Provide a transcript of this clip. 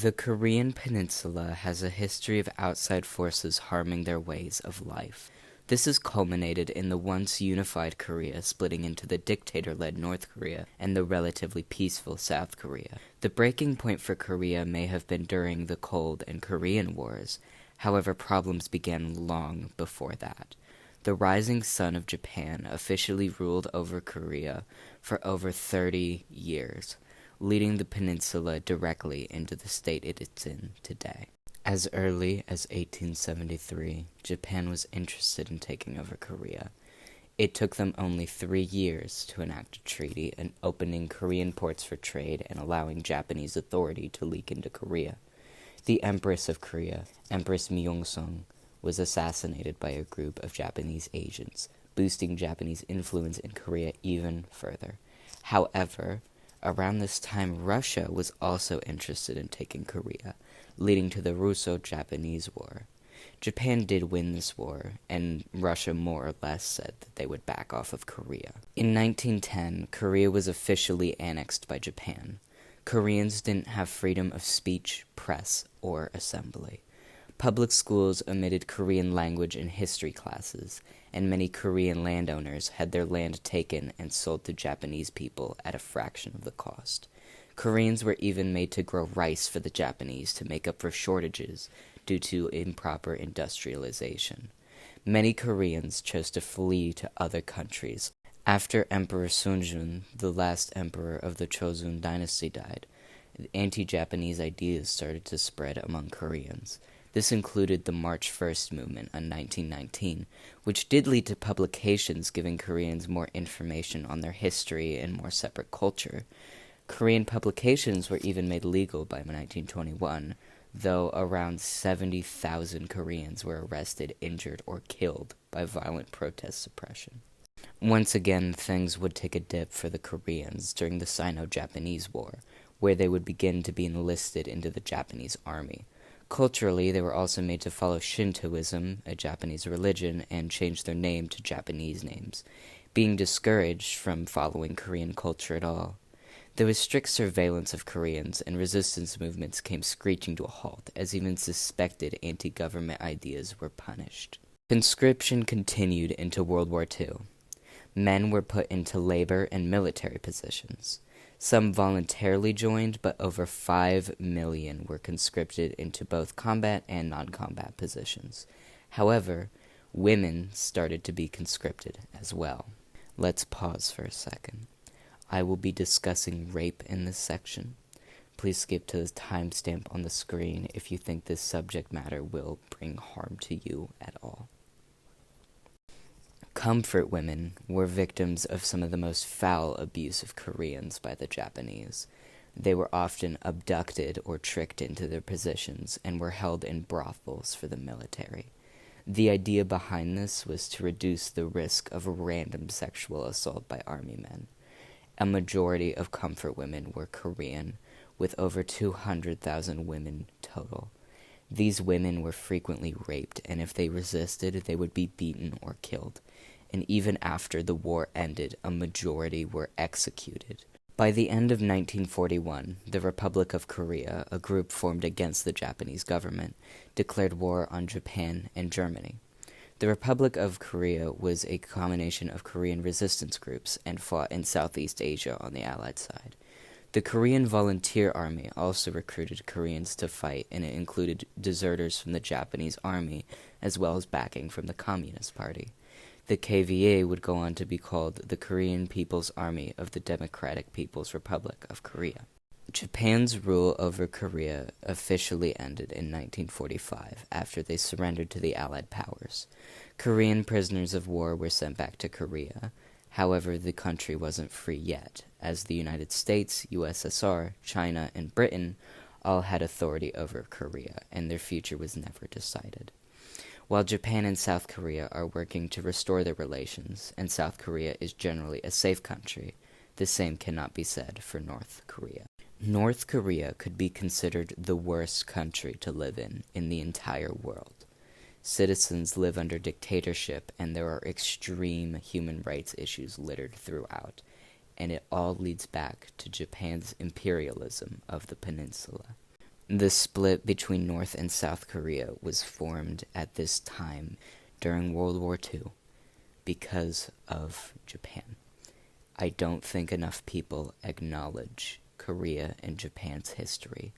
The Korean peninsula has a history of outside forces harming their ways of life. This has culminated in the once unified Korea splitting into the dictator-led North Korea and the relatively peaceful South Korea. The breaking point for Korea may have been during the Cold and Korean Wars. However, problems began long before that. The rising sun of Japan officially ruled over Korea for over 30 years, leading the peninsula directly into the state it is in today. As early as 1873, Japan was interested in taking over Korea. It took them only 3 years to enact a treaty and opening Korean ports for trade and allowing Japanese authority to leak into Korea. The Empress of Korea, Empress Myeongsong, was assassinated by a group of Japanese agents, boosting Japanese influence in Korea even further. However, around this time, Russia was also interested in taking Korea, leading to the Russo-Japanese War. Japan did win this war, and Russia more or less said that they would back off of Korea. In 1910, Korea was officially annexed by Japan. Koreans didn't have freedom of speech, press, or assembly. Public schools omitted Korean language in history classes, and many Korean landowners had their land taken and sold to Japanese people at a fraction of the cost. Koreans were even made to grow rice for the Japanese to make up for shortages due to improper industrialization. Many Koreans chose to flee to other countries. After Emperor Sunjun, the last emperor of the Chosun dynasty, died, anti-Japanese ideas started to spread among Koreans. This included the March 1st movement in 1919, which did lead to publications giving Koreans more information on their history and more separate culture. Korean publications were even made legal by 1921, though around 70,000 Koreans were arrested, injured, or killed by violent protest suppression. Once again, things would take a dip for the Koreans during the Sino-Japanese War, where they would begin to be enlisted into the Japanese army. Culturally, they were also made to follow Shintoism, a Japanese religion, and change their name to Japanese names, being discouraged from following Korean culture at all. There was strict surveillance of Koreans, and resistance movements came screeching to a halt, as even suspected anti-government ideas were punished. Conscription continued into World War II. Men were put into labor and military positions. Some voluntarily joined, but over 5 million were conscripted into both combat and non-combat positions. However, women started to be conscripted as well. Let's pause for a second. I will be discussing rape in this section. Please skip to the timestamp on the screen if you think this subject matter will bring harm to you at all. Comfort women were victims of some of the most foul abuse of Koreans by the Japanese. They were often abducted or tricked into their positions and were held in brothels for the military. The idea behind this was to reduce the risk of a random sexual assault by army men. A majority of comfort women were Korean, with over 200,000 women total. These women were frequently raped, and if they resisted, they would be beaten or killed. And even after the war ended, a majority were executed. By the end of 1941, the Republic of Korea, a group formed against the Japanese government, declared war on Japan and Germany. The Republic of Korea was a combination of Korean resistance groups and fought in Southeast Asia on the Allied side. The Korean Volunteer Army also recruited Koreans to fight, and it included deserters from the Japanese army as well as backing from the Communist Party. The KVA would go on to be called the Korean People's Army of the Democratic People's Republic of Korea. Japan's rule over Korea officially ended in 1945 after they surrendered to the Allied powers. Korean prisoners of war were sent back to Korea. However, the country wasn't free yet, as the United States, USSR, China, and Britain all had authority over Korea, and their future was never decided. While Japan and South Korea are working to restore their relations, and South Korea is generally a safe country, the same cannot be said for North Korea. North Korea could be considered the worst country to live in the entire world. Citizens live under dictatorship, and there are extreme human rights issues littered throughout, and it all leads back to Japan's imperialism of the peninsula. The split between North and South Korea was formed at this time during World War II because of Japan. I don't think enough people acknowledge Korea and Japan's history.